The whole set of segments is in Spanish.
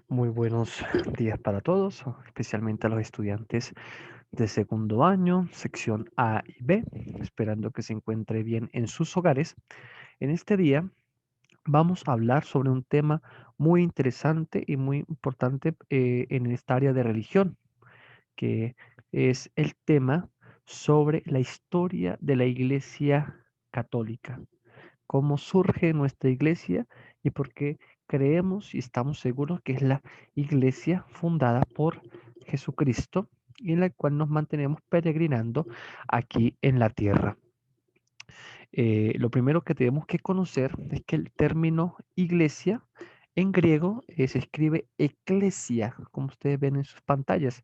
Muy buenos días para todos, especialmente a los estudiantes de segundo año, sección A y B, esperando que se encuentre bien en sus hogares. En este día vamos a hablar sobre un tema muy interesante y muy importante en esta área de religión, que es el tema sobre la historia de la Iglesia Católica, cómo surge nuestra iglesia y por qué creemos y estamos seguros que es la iglesia fundada por Jesucristo y en la cual nos mantenemos peregrinando aquí en la tierra. Lo primero que tenemos que conocer es que el término iglesia en griego se escribe eclesia, como ustedes ven en sus pantallas,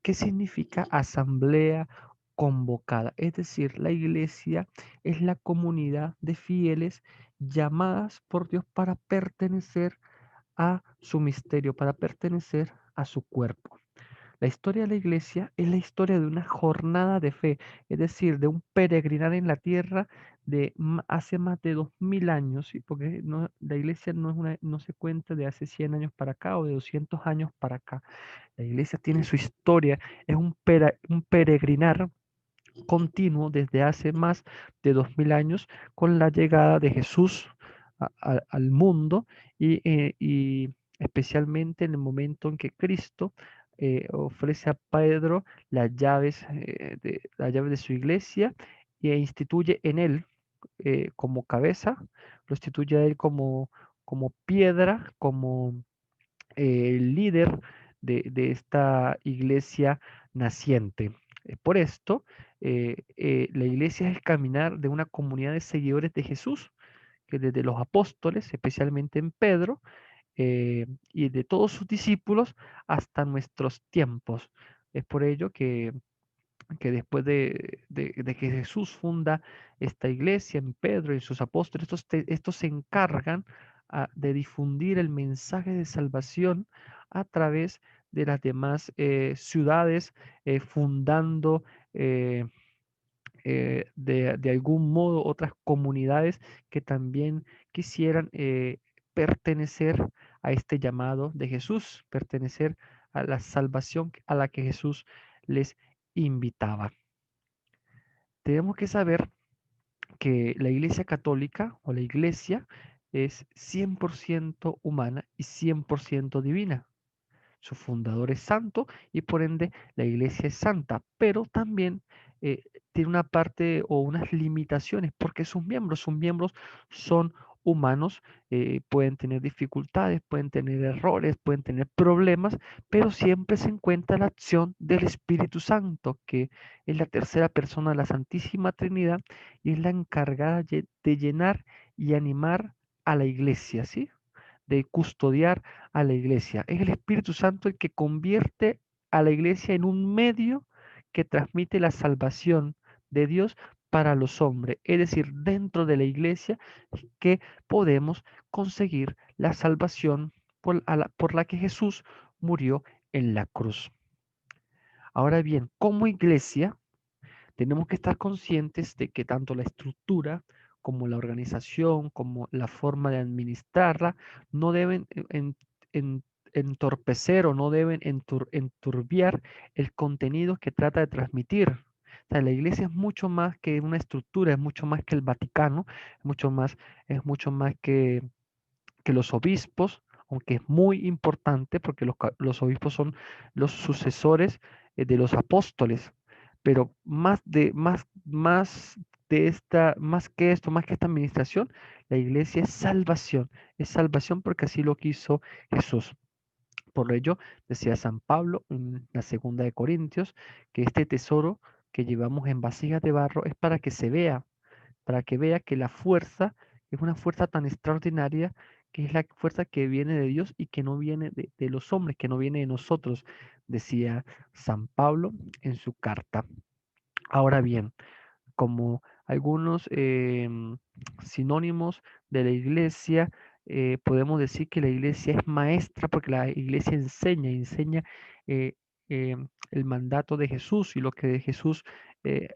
que significa asamblea convocada. Es decir, la iglesia es la comunidad de fieles llamadas por Dios para pertenecer a su misterio, para pertenecer a su cuerpo. La historia de la iglesia es la historia de una jornada de fe, es decir, de un peregrinar en la tierra de hace más de 2000 años, ¿sí? Porque la iglesia no se cuenta de hace 100 años para acá o de 200 años para acá. La iglesia tiene su historia, es un peregrinar continuo desde hace más de 2000 años con la llegada de Jesús al mundo y especialmente en el momento en que Cristo ofrece a Pedro las llaves de su iglesia e instituye en él como cabeza, lo instituye a él como piedra, como líder de esta iglesia naciente. Por esto, la iglesia es el caminar de una comunidad de seguidores de Jesús, que desde los apóstoles, especialmente en Pedro, y de todos sus discípulos hasta nuestros tiempos. Es por ello que después de que Jesús funda esta iglesia en Pedro y sus apóstoles, estos se encargan de difundir el mensaje de salvación a través de las demás ciudades, fundando eh, de algún modo otras comunidades que también quisieran pertenecer a este llamado de Jesús, pertenecer a la salvación a la que Jesús les invitaba. Tenemos que saber que la Iglesia Católica o la Iglesia es 100% humana y 100% divina. Su fundador es santo y por ende la iglesia es santa, pero también tiene una parte o unas limitaciones porque sus miembros son humanos, pueden tener dificultades, pueden tener errores, pueden tener problemas, pero siempre se encuentra la acción del Espíritu Santo, que es la tercera persona de la Santísima Trinidad y es la encargada de llenar y animar a la iglesia, ¿sí? De custodiar a la iglesia. Es el Espíritu Santo el que convierte a la iglesia en un medio que transmite la salvación de Dios para los hombres. Es decir, dentro de la iglesia que podemos conseguir la salvación por la que Jesús murió en la cruz. Ahora bien, como iglesia, tenemos que estar conscientes de que tanto la estructura como la organización, como la forma de administrarla, no deben en- entorpecer o no deben enturbiar el contenido que trata de transmitir. O sea, la iglesia es mucho más que una estructura, es mucho más que el Vaticano, es mucho más que los obispos, aunque es muy importante porque los obispos son los sucesores de los apóstoles, pero más que esto, más que esta administración, la iglesia es salvación porque así lo quiso Jesús. Por ello, decía San Pablo en la segunda de Corintios, que este tesoro que llevamos en vasijas de barro es para que vea que la fuerza es una fuerza tan extraordinaria que es la fuerza que viene de Dios y que no viene de los hombres, que no viene de nosotros, decía San Pablo en su carta. Ahora bien, como algunos sinónimos de la iglesia, podemos decir que la iglesia es maestra porque la iglesia enseña eh, el mandato de Jesús y lo que Jesús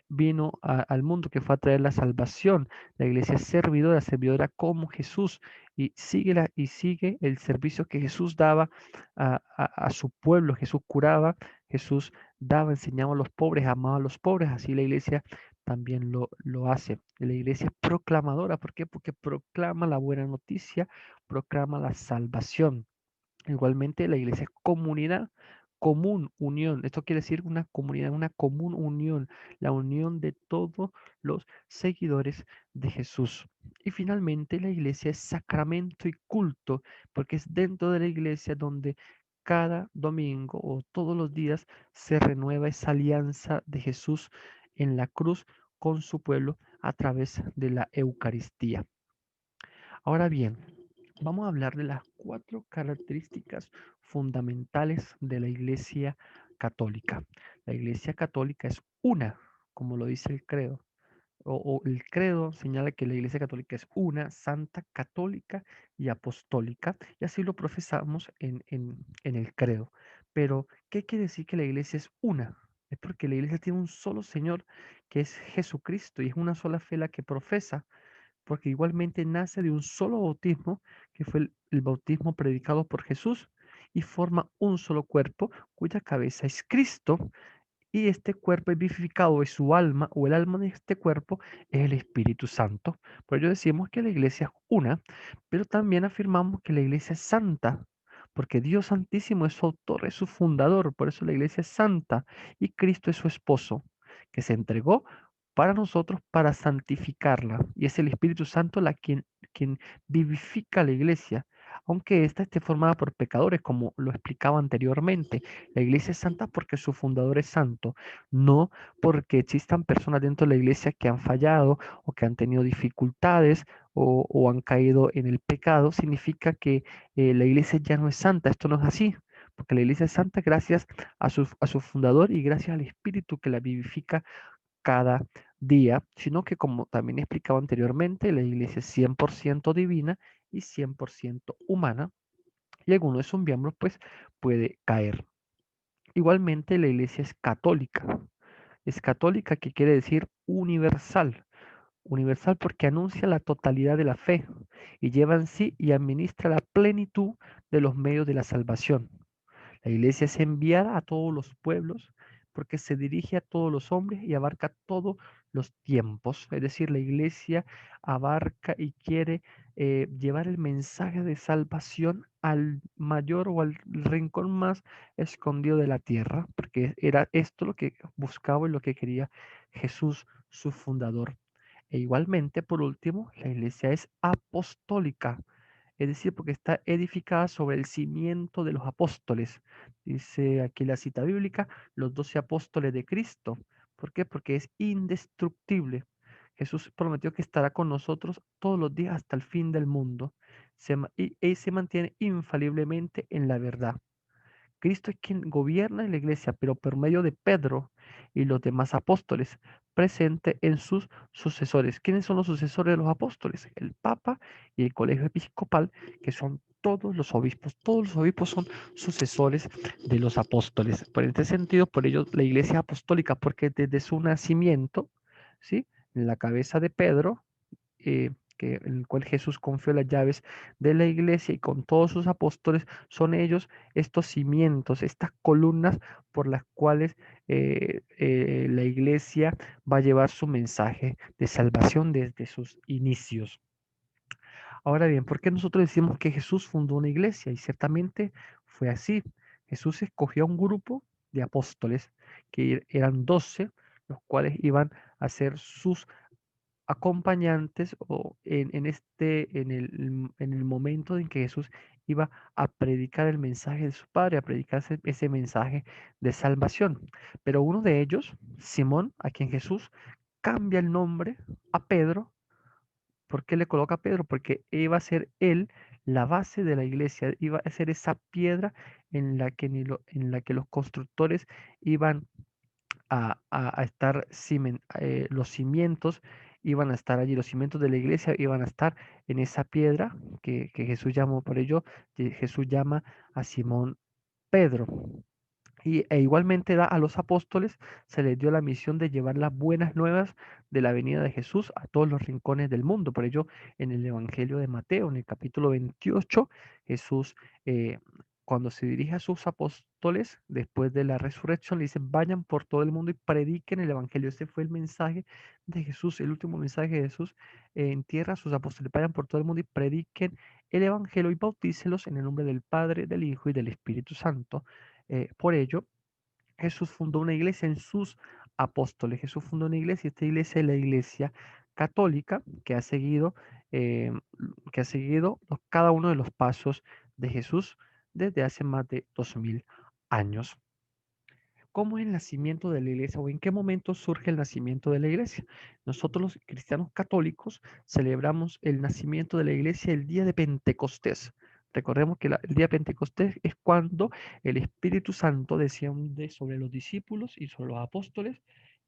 vino al mundo, que fue a traer la salvación. La iglesia es servidora como Jesús y sigue el servicio que Jesús daba a su pueblo. Jesús curaba, Jesús daba, enseñaba a los pobres, amaba a los pobres. Así la iglesia también lo hace. La iglesia es proclamadora. ¿Por qué? Porque proclama la buena noticia, proclama la salvación. Igualmente, la iglesia es comunidad, común, unión. Esto quiere decir una comunidad, una común unión, la unión de todos los seguidores de Jesús. Y finalmente, la iglesia es sacramento y culto, porque es dentro de la iglesia donde cada domingo o todos los días se renueva esa alianza de Jesús en la cruz con su pueblo a través de la Eucaristía. Ahora bien, vamos a hablar de las 4 características fundamentales de la Iglesia Católica. La Iglesia Católica es una, como lo dice el credo, o el credo señala que la Iglesia Católica es una, santa, católica y apostólica, y así lo profesamos en el credo. Pero, ¿qué quiere decir que la Iglesia es una? Es porque la Iglesia tiene un solo Señor, que es Jesucristo, y es una sola fe la que profesa, porque igualmente nace de un solo bautismo, que fue el bautismo predicado por Jesús, y forma un solo cuerpo, cuya cabeza es Cristo, y este cuerpo es vivificado, es su alma, o el alma de este cuerpo es el Espíritu Santo. Por ello decimos que la iglesia es una, pero también afirmamos que la iglesia es santa, porque Dios Santísimo es su autor, es su fundador, por eso la iglesia es santa, y Cristo es su esposo, que se entregó para nosotros para santificarla, y es el Espíritu Santo quien vivifica la iglesia, aunque ésta esté formada por pecadores, como lo explicaba anteriormente. La iglesia es santa porque su fundador es santo, no porque existan personas dentro de la iglesia que han fallado o que han tenido dificultades o han caído en el pecado. Significa que la iglesia ya no es santa. Esto no es así, porque la iglesia es santa gracias a su fundador y gracias al Espíritu que la vivifica cada día, sino que como también he explicado anteriormente, la iglesia es 100% divina y 100% humana, y alguno de sus miembros pues puede caer. Igualmente, la iglesia es católica. Es católica, que quiere decir universal. Universal porque anuncia la totalidad de la fe y lleva en sí y administra la plenitud de los medios de la salvación. La iglesia es enviada a todos los pueblos porque se dirige a todos los hombres y abarca todos los tiempos. Es decir, la iglesia abarca y quiere llevar el mensaje de salvación al mayor o al rincón más escondido de la tierra, porque era esto lo que buscaba y lo que quería Jesús, su fundador. E igualmente, por último, la iglesia es apostólica, es decir, porque está edificada sobre el cimiento de los apóstoles. Dice aquí la cita bíblica, los 12 apóstoles de Cristo. ¿Por qué? Porque es indestructible. Jesús prometió que estará con nosotros todos los días hasta el fin del mundo. Y se mantiene infaliblemente en la verdad. Cristo es quien gobierna en la iglesia, pero por medio de Pedro y los demás apóstoles, presente en sus sucesores. ¿Quiénes son los sucesores de los apóstoles? El Papa y el Colegio Episcopal, que son todos los obispos. Todos los obispos son sucesores de los apóstoles. Por este sentido, por ello la iglesia apostólica, porque desde su nacimiento, ¿sí? En la cabeza de Pedro, en el cual Jesús confió las llaves de la iglesia, y con todos sus apóstoles son ellos estos cimientos, estas columnas por las cuales la iglesia va a llevar su mensaje de salvación desde sus inicios. Ahora bien, ¿por qué nosotros decimos que Jesús fundó una iglesia? Y ciertamente fue así. Jesús escogió a un grupo de apóstoles que eran 12, los cuales iban a ser sus acompañantes, o en el momento en que Jesús iba a predicar el mensaje de su Padre, a predicar ese mensaje de salvación. Pero uno de ellos, Simón, a quien Jesús cambia el nombre a Pedro. ¿Por qué le coloca a Pedro? Porque iba a ser él la base de la iglesia, iba a ser esa piedra en la que los constructores iban a estar, los cimientos iban a estar allí, los cimientos de la iglesia iban a estar en esa piedra que Jesús llamó. Por ello Jesús llama a Simón Pedro. e igualmente da a los apóstoles, se les dio la misión de llevar las buenas nuevas de la venida de Jesús a todos los rincones del mundo. Por ello, en el Evangelio de Mateo, en el capítulo 28, Jesús, eh, cuando se dirige a sus apóstoles, después de la resurrección, le dice, vayan por todo el mundo y prediquen el Evangelio. Ese fue el mensaje de Jesús, el último mensaje de Jesús en tierra a sus apóstoles. Vayan por todo el mundo y prediquen el Evangelio y bautícelos en el nombre del Padre, del Hijo y del Espíritu Santo. Por ello, Jesús fundó una iglesia en sus apóstoles. Jesús fundó una iglesia y esta iglesia es la iglesia católica eh, que ha seguido cada uno de los pasos de Jesús desde hace más de 2000 años. ¿Cómo es el nacimiento de la iglesia o en qué momento surge el nacimiento de la iglesia? Nosotros los cristianos católicos celebramos el nacimiento de la iglesia el día de Pentecostés. Recordemos que el día de Pentecostés es cuando el Espíritu Santo desciende sobre los discípulos y sobre los apóstoles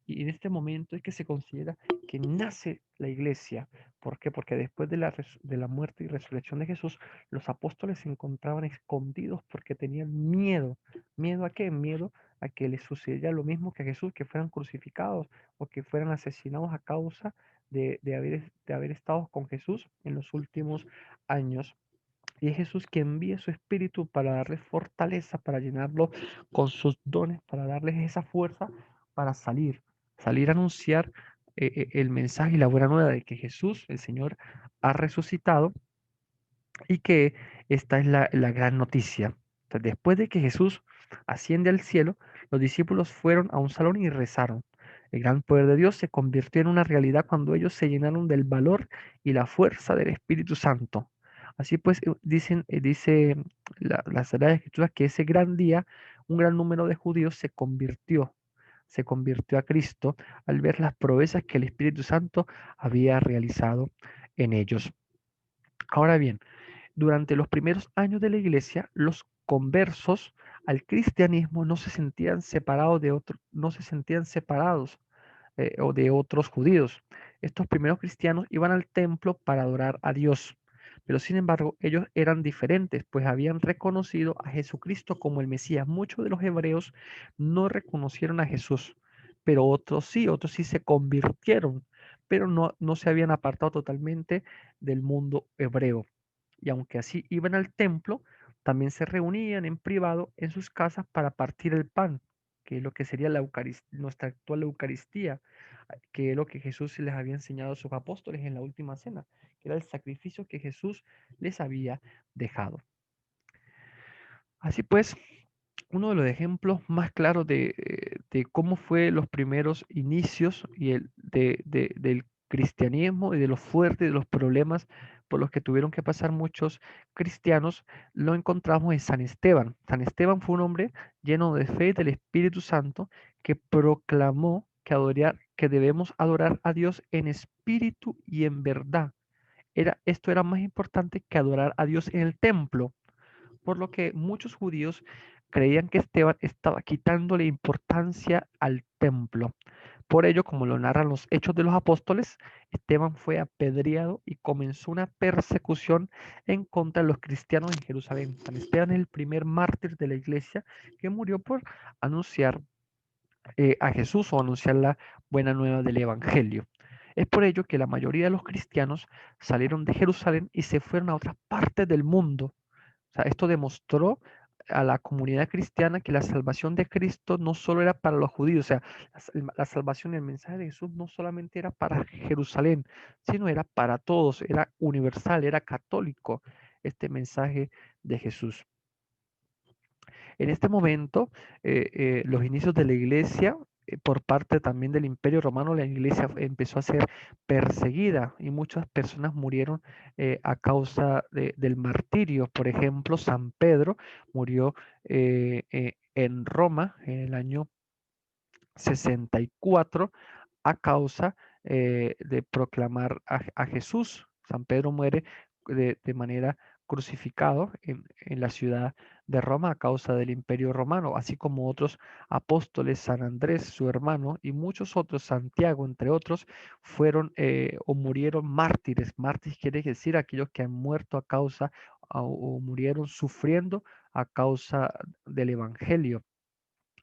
y en este momento es que se considera que nace la iglesia. ¿Por qué? Porque después de la muerte y resurrección de Jesús, los apóstoles se encontraban escondidos porque tenían miedo. ¿Miedo a qué? Miedo a que les sucediera lo mismo que a Jesús, que fueran crucificados o que fueran asesinados a causa de haber estado con Jesús en los últimos años. Y es Jesús quien envía su espíritu para darles fortaleza, para llenarlos con sus dones, para darles esa fuerza para salir a anunciar el mensaje y la buena nueva de que Jesús, el Señor, ha resucitado y que esta es la gran noticia. Entonces, después de que Jesús asciende al cielo, los discípulos fueron a un salón y rezaron. El gran poder de Dios se convirtió en una realidad cuando ellos se llenaron del valor y la fuerza del Espíritu Santo. Así pues, dice la Sagrada Escritura que ese gran día, un gran número de judíos se convirtió a Cristo al ver las proezas que el Espíritu Santo había realizado en ellos. Ahora bien, durante los primeros años de la iglesia, los conversos al cristianismo no se sentían separados no se sentían separados o de otros judíos. Estos primeros cristianos iban al templo para adorar a Dios, pero sin embargo ellos eran diferentes, pues habían reconocido a Jesucristo como el Mesías. Muchos de los hebreos no reconocieron a Jesús, pero otros sí se convirtieron, pero no se habían apartado totalmente del mundo hebreo. Y aunque así iban al templo, también se reunían en privado en sus casas para partir el pan, que es lo que sería nuestra actual Eucaristía, que es lo que Jesús les había enseñado a sus apóstoles en la última cena, que era el sacrificio que Jesús les había dejado. Así pues, uno de los ejemplos más claros de cómo fue los primeros inicios y del cristianismo y de los fuertes, de los problemas por los que tuvieron que pasar muchos cristianos, lo encontramos en San Esteban. San Esteban fue un hombre lleno de fe y del Espíritu Santo que proclamó que debemos adorar a Dios en espíritu y en verdad. Esto era más importante que adorar a Dios en el templo, por lo que muchos judíos creían que Esteban estaba quitándole importancia al templo. Por ello, como lo narran los Hechos de los Apóstoles, Esteban fue apedreado y comenzó una persecución en contra de los cristianos en Jerusalén. San Esteban es el primer mártir de la iglesia que murió por anunciar a Jesús o anunciar la buena nueva del Evangelio. Es por ello que la mayoría de los cristianos salieron de Jerusalén y se fueron a otras partes del mundo. O sea, esto demostró a la comunidad cristiana que la salvación de Cristo no solo era para los judíos, o sea, la salvación y el mensaje de Jesús no solamente era para Jerusalén, sino era para todos, era universal, era católico este mensaje de Jesús. En este momento, los inicios de la iglesia, por parte también del Imperio Romano, la iglesia empezó a ser perseguida y muchas personas murieron a causa del martirio. Por ejemplo, San Pedro murió en Roma en el año 64 a causa de proclamar a Jesús. San Pedro muere de manera crucificado en la ciudad de Roma a causa del Imperio Romano, así como otros apóstoles, San Andrés, su hermano, y muchos otros, Santiago, entre otros, fueron o murieron mártires. Mártires quiere decir aquellos que han muerto a causa o murieron sufriendo a causa del Evangelio.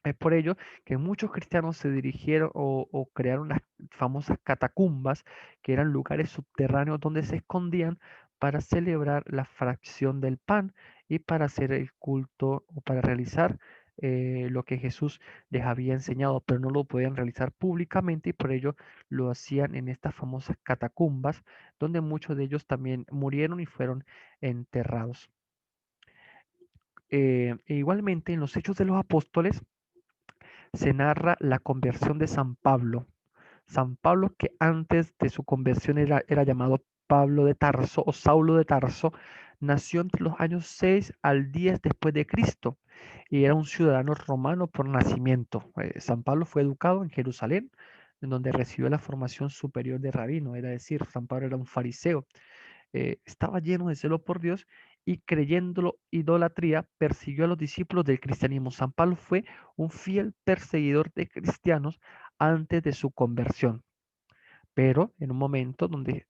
Es por ello que muchos cristianos se dirigieron o crearon las famosas catacumbas, que eran lugares subterráneos donde se escondían para celebrar la fracción del pan y para hacer el culto o para realizar lo que Jesús les había enseñado, pero no lo podían realizar públicamente y por ello lo hacían en estas famosas catacumbas, donde muchos de ellos también murieron y fueron enterrados. E igualmente en los Hechos de los Apóstoles, se narra la conversión de San Pablo. San Pablo, que antes de su conversión era llamado Pablo de Tarso o Saulo de Tarso, nació entre los años 6 al 10 después de Cristo y era un ciudadano romano por nacimiento. San Pablo fue educado en Jerusalén, en donde recibió la formación superior de rabino, era decir, San Pablo era un fariseo. Estaba lleno de celo por Dios y creyéndolo idolatría, persiguió a los discípulos del cristianismo. San Pablo fue un fiel perseguidor de cristianos antes de su conversión, pero en un momento donde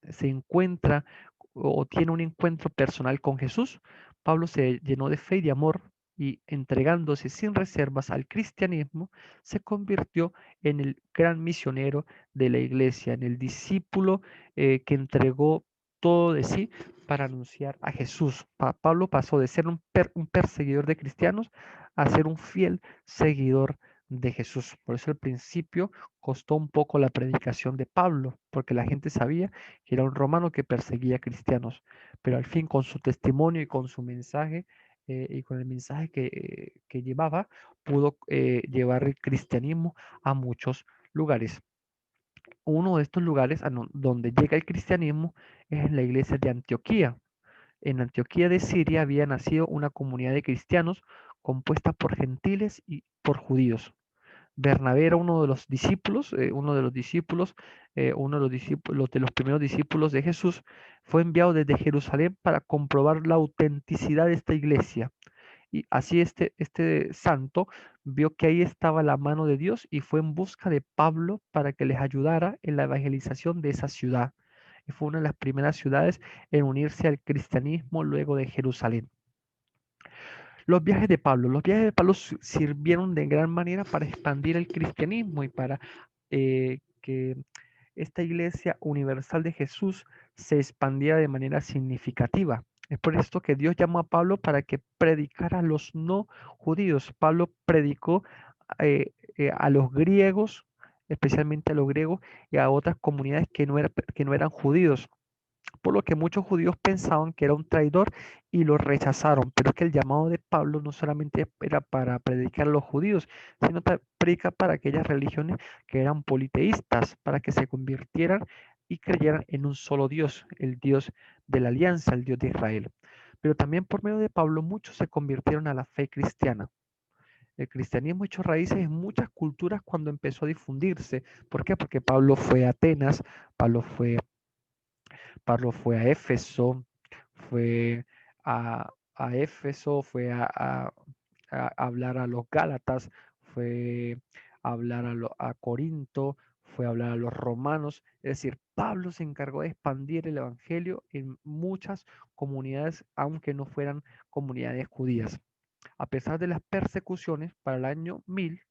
se encuentra o tiene un encuentro personal con Jesús, Pablo se llenó de fe y de amor y entregándose sin reservas al cristianismo, se convirtió en el gran misionero de la iglesia, en el discípulo que entregó todo de sí para anunciar a Jesús. Pablo pasó de ser un perseguidor de cristianos a ser un fiel seguidor de Jesús. Por eso al principio costó un poco la predicación de Pablo, porque la gente sabía que era un romano que perseguía cristianos, pero al fin con su testimonio y con su mensaje y con el mensaje que llevaba, pudo llevar el cristianismo a muchos lugares. Uno de estos lugares donde llega el cristianismo es en la iglesia de Antioquía. En Antioquía de Siria había nacido una comunidad de cristianos compuesta por gentiles y por judíos. Bernabé era uno de los discípulos, de los primeros discípulos de Jesús, fue enviado desde Jerusalén para comprobar la autenticidad de esta iglesia. Y así este santo vio que ahí estaba la mano de Dios y fue en busca de Pablo para que les ayudara en la evangelización de esa ciudad. Y fue una de las primeras ciudades en unirse al cristianismo luego de Jerusalén. Los viajes de Pablo sirvieron de gran manera para expandir el cristianismo y para que esta iglesia universal de Jesús se expandiera de manera significativa. Es por esto que Dios llamó a Pablo para que predicara a los no judíos. Pablo predicó a los griegos, especialmente a los griegos y a otras comunidades que no eran judíos, por lo que muchos judíos pensaban que era un traidor y lo rechazaron. Pero es que el llamado de Pablo no solamente era para predicar a los judíos, sino predica para aquellas religiones que eran politeístas, para que se convirtieran y creyeran en un solo Dios, el Dios de la alianza, el Dios de Israel. Pero también por medio de Pablo muchos se convirtieron a la fe cristiana. El cristianismo echó raíces en muchas culturas cuando empezó a difundirse. ¿Por qué? Porque Pablo fue Pablo fue a Éfeso, fue a Éfeso, fue a hablar a los Gálatas, fue a hablar a Corinto, fue a hablar a los romanos. Es decir, Pablo se encargó de expandir el evangelio en muchas comunidades, aunque no fueran comunidades judías. A pesar de las persecuciones, para el año 1000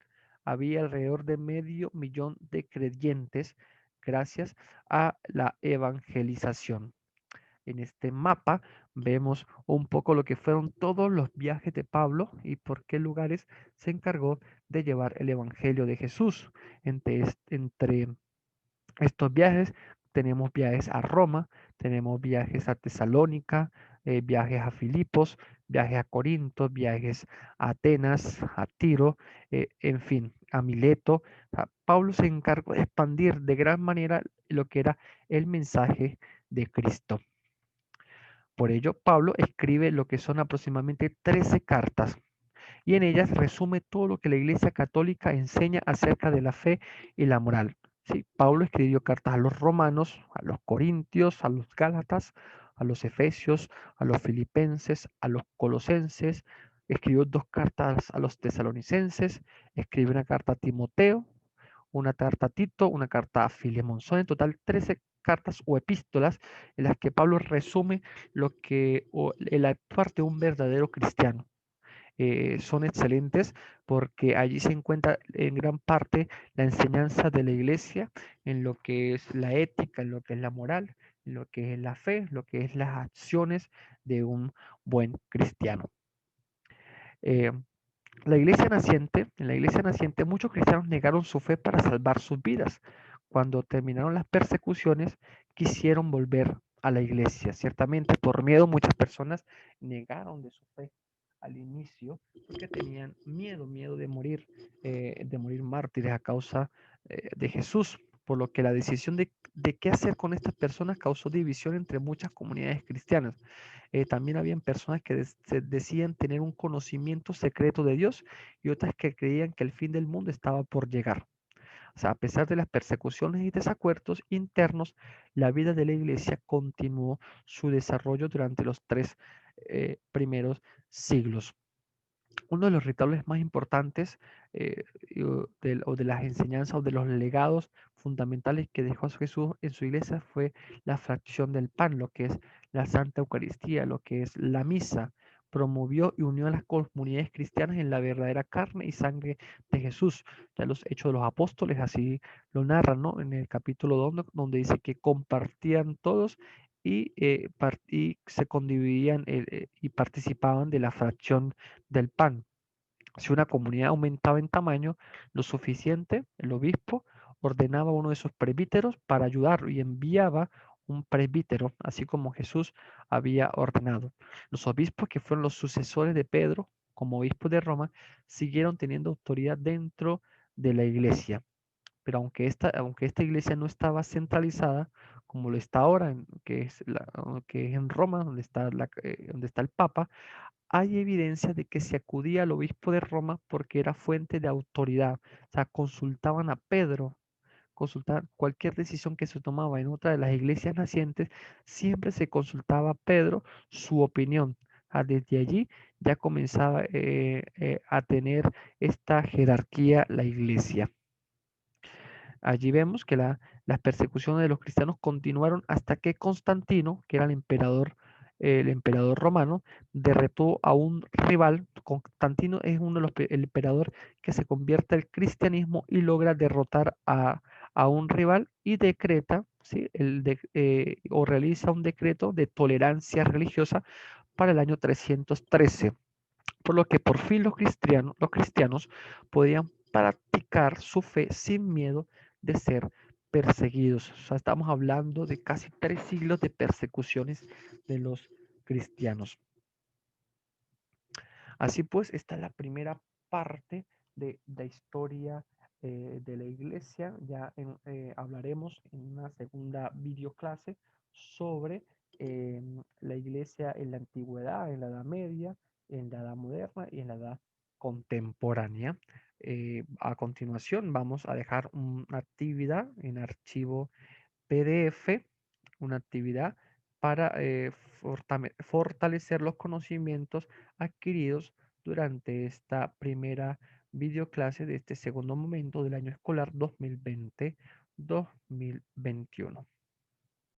había alrededor de 500.000 de creyentes gracias a la evangelización. En este mapa vemos un poco lo que fueron todos los viajes de Pablo y por qué lugares se encargó de llevar el Evangelio de Jesús. Entre estos viajes tenemos viajes a Roma, tenemos viajes a Tesalónica, viajes a Filipos, viajes a Corinto, viajes a Atenas, a Tiro, en fin, a Mileto. Pablo se encargó de expandir de gran manera lo que era el mensaje de Cristo. Por ello, Pablo escribe lo que son aproximadamente 13 cartas y en ellas resume todo lo que la Iglesia Católica enseña acerca de la fe y la moral. Sí, Pablo escribió cartas a los romanos, a los corintios, a los gálatas, a los efesios, a los filipenses, a los colosenses, escribió 2 cartas a los tesalonicenses, escribió una carta a Timoteo, una carta a Tito, una carta a Filemón. Son en total 13 cartas o epístolas en las que Pablo resume el actuar de un verdadero cristiano. son excelentes porque allí se encuentra en gran parte la enseñanza de la iglesia en lo que es la ética, en lo que es la moral, en lo que es la fe, lo que es las acciones de un buen cristiano. Eh, en la iglesia naciente muchos cristianos negaron su fe para salvar sus vidas. Cuando terminaron las persecuciones, quisieron volver a la iglesia. Ciertamente, por miedo, muchas personas negaron de su fe al inicio porque tenían miedo de morir mártires a causa de Jesús. Por lo que la decisión de qué hacer con estas personas causó división entre muchas comunidades cristianas. También habían personas que decían tener un conocimiento secreto de Dios y otras que creían que el fin del mundo estaba por llegar. O sea, a pesar de las persecuciones y desacuerdos internos, la vida de la iglesia continuó su desarrollo durante los tres primeros siglos. Uno de los rituales más importantes o de las enseñanzas o de los legados fundamentales que dejó Jesús en su iglesia fue la fracción del pan, lo que es la Santa Eucaristía, lo que es la misa. Promovió y unió a las comunidades cristianas en la verdadera carne y sangre de Jesús. Ya los Hechos de los Apóstoles así lo narran, ¿no? En el capítulo 2, donde dice que compartían todos y se condividían y participaban de la fracción del pan. Si una comunidad aumentaba en tamaño lo suficiente, el obispo ordenaba a uno de sus presbíteros para ayudarlo y enviaba un presbítero, así como Jesús había ordenado. Los obispos, que fueron los sucesores de Pedro como obispo de Roma, siguieron teniendo autoridad dentro de la iglesia. Pero aunque esta iglesia no estaba centralizada, como lo está ahora, que es en Roma, donde está el Papa, hay evidencia de que se acudía al obispo de Roma porque era fuente de autoridad. O sea, consultaban a Pedro, consultaban cualquier decisión que se tomaba en otra de las iglesias nacientes, siempre se consultaba a Pedro su opinión. Desde allí ya comenzaba a tener esta jerarquía la iglesia. Allí vemos que las persecuciones de los cristianos continuaron hasta que Constantino, que era el emperador romano, derrotó a un rival. Constantino es el emperador que se convierte al cristianismo y logra derrotar a un rival y decreta, ¿sí? O realiza un decreto de tolerancia religiosa para el año 313, por lo que por fin los cristianos podían practicar su fe sin miedo de ser perseguidos. O sea, estamos hablando de casi 3 siglos de persecuciones de los cristianos. Así pues, esta es la primera parte de la historia de la iglesia. Ya hablaremos en una segunda videoclase sobre la iglesia en la antigüedad, en la Edad Media, en la Edad Moderna y en la Edad Contemporánea. A continuación vamos a dejar una actividad en archivo PDF, una actividad para fortalecer los conocimientos adquiridos durante esta primera videoclase de este segundo momento del año escolar 2020-2021.